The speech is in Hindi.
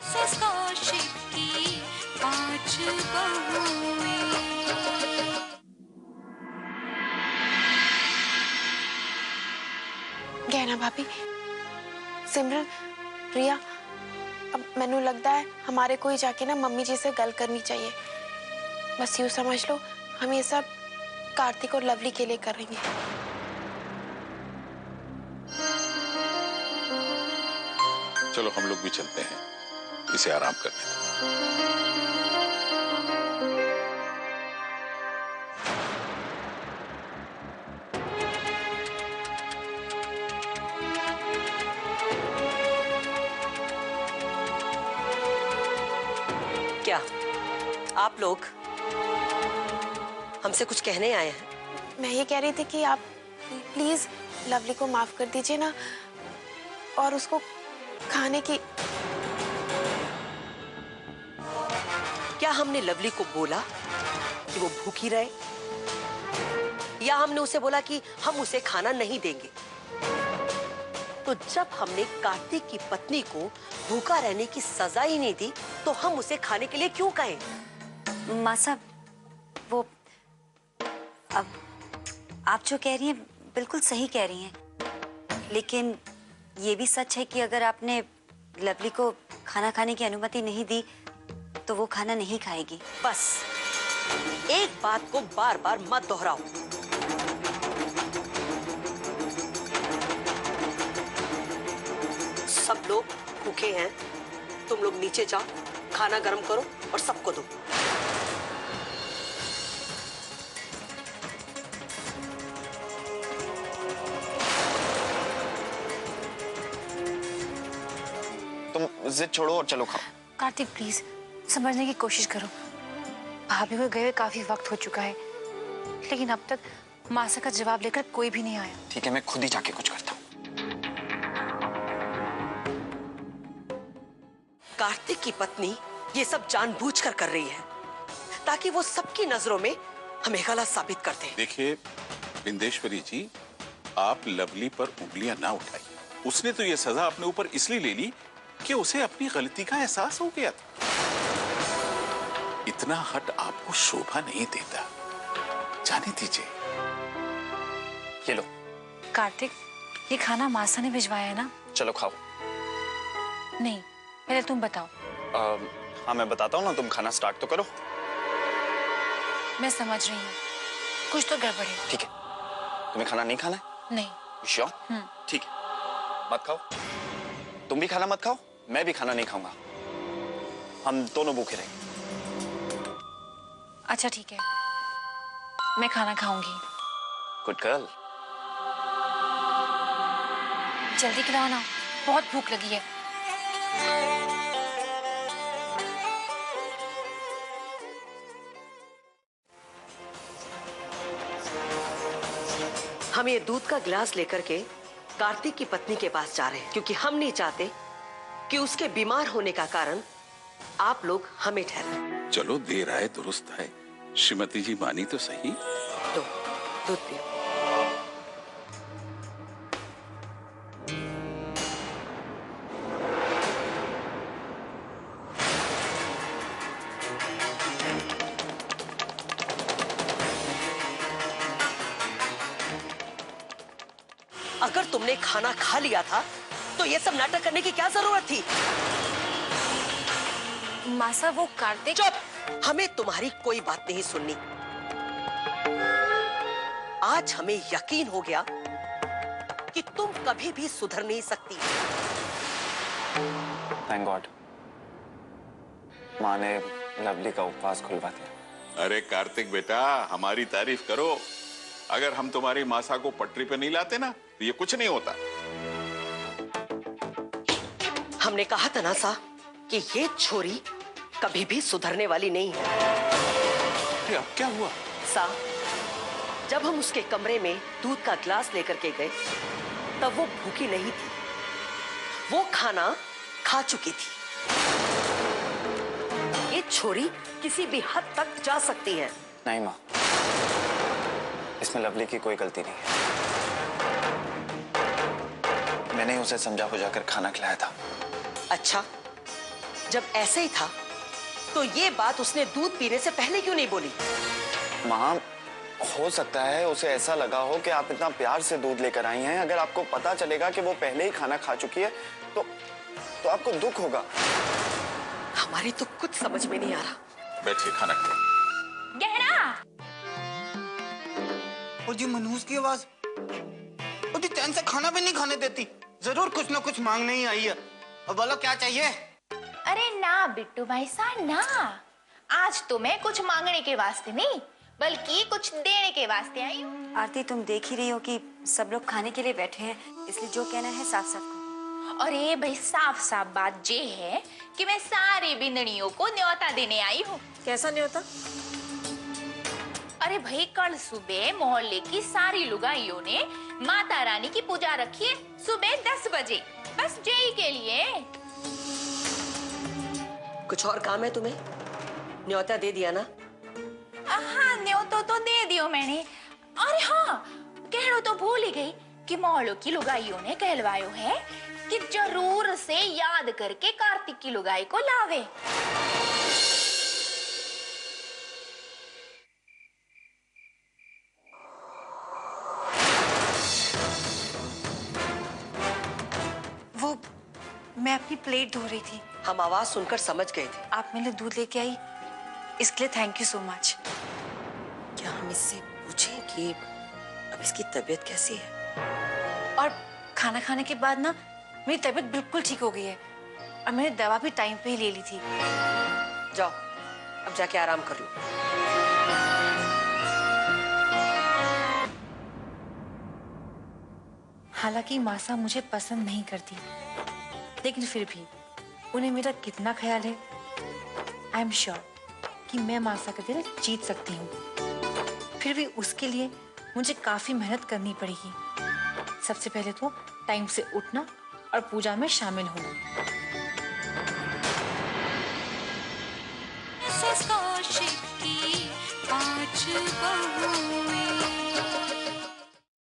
कौशिक की 5 बहुएं। गहना भाभी, सिमरन, रिया, अब मैनू लगता है हमारे को ही जाके ना मम्मी जी से गल करनी चाहिए। बस यूं समझ लो हम ये सब कार्तिक और लवली के लिए कर रही हैं। चलो हम लोग भी चलते हैं, इसे आराम करने दो। क्या आप लोग हमसे कुछ कहने आए हैं? मैं ये कह रही थी कि आप प्लीज लवली को माफ कर दीजिए ना, और उसको खाने की। क्या हमने लवली को बोला कि वो भूखी रहे, या हमने उसे बोला कि हम उसे खाना नहीं देंगे? तो जब हमने कार्तिक की पत्नी को भूखा रहने की सजा ही नहीं दी, तो हम उसे खाने के लिए क्यों कहें? माँ साहब, वो अब आप जो कह रही हैं बिल्कुल सही कह रही हैं, लेकिन ये भी सच है कि अगर आपने लवली को खाना खाने की अनुमति नहीं दी तो वो खाना नहीं खाएगी। बस एक बात को बार बार मत दोहराओ। सब लोग भूखे हैं, तुम लोग नीचे जाओ, खाना गर्म करो और सबको दो। तुम जिद छोड़ो और चलो खाओ। कार्तिक प्लीज समझने की कोशिश करो। भाभी को गए हुए काफी वक्त हो चुका है, लेकिन अब तक मासा का जवाब लेकर कोई भी नहीं आया। ठीक है, मैं खुद ही जाके कुछ करता हूँ। कार्तिक की पत्नी ये सब जानबूझकर कर रही है ताकि वो सबकी नजरों में हमें गलत साबित कर दे। देखिए बिंदेश्वरी जी, आप लवली पर उंगलियां ना उठाइए। उसने तो ये सजा अपने ऊपर इसलिए ले ली कि उसे अपनी गलती का एहसास हो गया था। इतना हट आपको शोभा नहीं देता, जाने दीजिए। ये लो। कार्तिक, ये खाना मासा ने भिजवाया है ना? चलो खाओ। नहीं, पहले तुम बताओ। हाँ मैं बताता हूँ ना, तुम खाना स्टार्ट तो करो। मैं समझ रही हूँ, कुछ तो गड़बड़ है। ठीक है, तुम्हें खाना नहीं खाना है? नहीं। श्योर? ठीक है, मत खाओ। तुम भी खाना मत खाओ, मैं भी खाना नहीं खाऊंगा। हम दोनों भूखे रहेंगे। अच्छा ठीक है, मैं खाना खाऊंगी। Good girl. जल्दी खिलाओ ना, बहुत भूख लगी है। हम ये दूध का गिलास लेकर के कार्तिक की पत्नी के पास जा रहे हैं, क्योंकि हम नहीं चाहते कि उसके बीमार होने का कारण आप लोग हमें ठहराएं। चलो देर आए दुरुस्त है। श्रीमती जी मानी तो सही। लो, दूध पियो। अगर तुमने खाना खा लिया था तो ये सब नाटक करने की क्या जरूरत थी? मासा, वो कार्तिक। चुप! हमें तुम्हारी कोई बात नहीं सुननी। आज हमें यकीन हो गया कि तुम कभी भी सुधर नहीं सकती। थैंक गॉड, माँ ने लवली का उपवास खुलवा दिया। अरे कार्तिक बेटा, हमारी तारीफ करो। अगर हम तुम्हारी मासा को पटरी पे नहीं लाते ना तो ये कुछ नहीं होता। हमने कहा था ना सा कि ये छोरी कभी भी सुधरने वाली नहीं है। अरे अब क्या हुआ? सा, जब हम उसके कमरे में दूध का गिलास लेकर के गए तब वो भूखी नहीं थी, वो खाना खा चुकी थी। ये छोरी किसी भी हद तक जा सकती है। नहीं माँ, इसमें लवली की कोई गलती नहीं है। मैंने उसे समझा बुझाकर खाना खिलाया था। अच्छा, जब ऐसे ही था तो ये बात उसने दूध पीने से पहले क्यों नहीं बोली? माँ, हो सकता है उसे ऐसा लगा हो कि आप इतना प्यार से दूध लेकर आई हैं। अगर आपको पता चलेगा कि वो पहले ही खाना खा चुकी है तो आपको दुख होगा। हमारी तो कुछ समझ में नहीं आ रहा। बैठिए, खाना खाओ। गहना, और जी मनहूस की आवाज, और जी चैन से खाना भी नहीं खाने देती। जरूर कुछ ना कुछ मांगने ही आई है। और बोलो क्या चाहिए? अरे ना बिट्टू भाई साहब ना, आज तो मैं कुछ मांगने के वास्ते नहीं बल्कि कुछ देने के वास्ते आई हूँ। आरती, तुम देख ही रही हो कि सब लोग खाने के लिए बैठे हैं, इसलिए जो कहना है साफ साफ कहो। और ये भाई साफ साफ बात ये है कि मैं सारी बिंदनियों को न्योता देने आई हूँ। कैसा न्योता? अरे भाई कल सुबह मोहल्ले की सारी लुगाइयों ने माता रानी की पूजा रखी है सुबह 10 बजे, बस जय के लिए। कुछ और काम है तुम्हें? न्योता दे दिया ना? हाँ, न्योता तो दे दियो मैंने। अरे हाँ, कहना तो भूल ही गई कि मोहल्लों की लुगाइयों ने कहलवायो है कि जरूर से याद करके कार्तिक की लुगाई को लावे। वो मैं अपनी प्लेट धो रही थी, हम आवाज सुनकर समझ गए थे। आप मेरे लिए दूध लेके आई, इसके लिए थैंक यू सो मच। क्या हम इससे पूछें कि अब इसकी तबीयत कैसी है? और खाना खाने के बाद ना मेरी तबीयत बिल्कुल ठीक हो गई है और मैंने दवा भी टाइम पे ही ले ली थी। जाओ, अब जाके आराम कर लो। हालांकि मासा मुझे पसंद नहीं करती, लेकिन फिर भी उन्हें मेरा कितना ख्याल है। आई एम श्योर कि मैं मासा का दिल जीत सकती हूँ। फिर भी उसके लिए मुझे काफी मेहनत करनी पड़ेगी। सबसे पहले तो टाइम से उठना और पूजा में शामिल होना। कौशिक की 5 बहुएं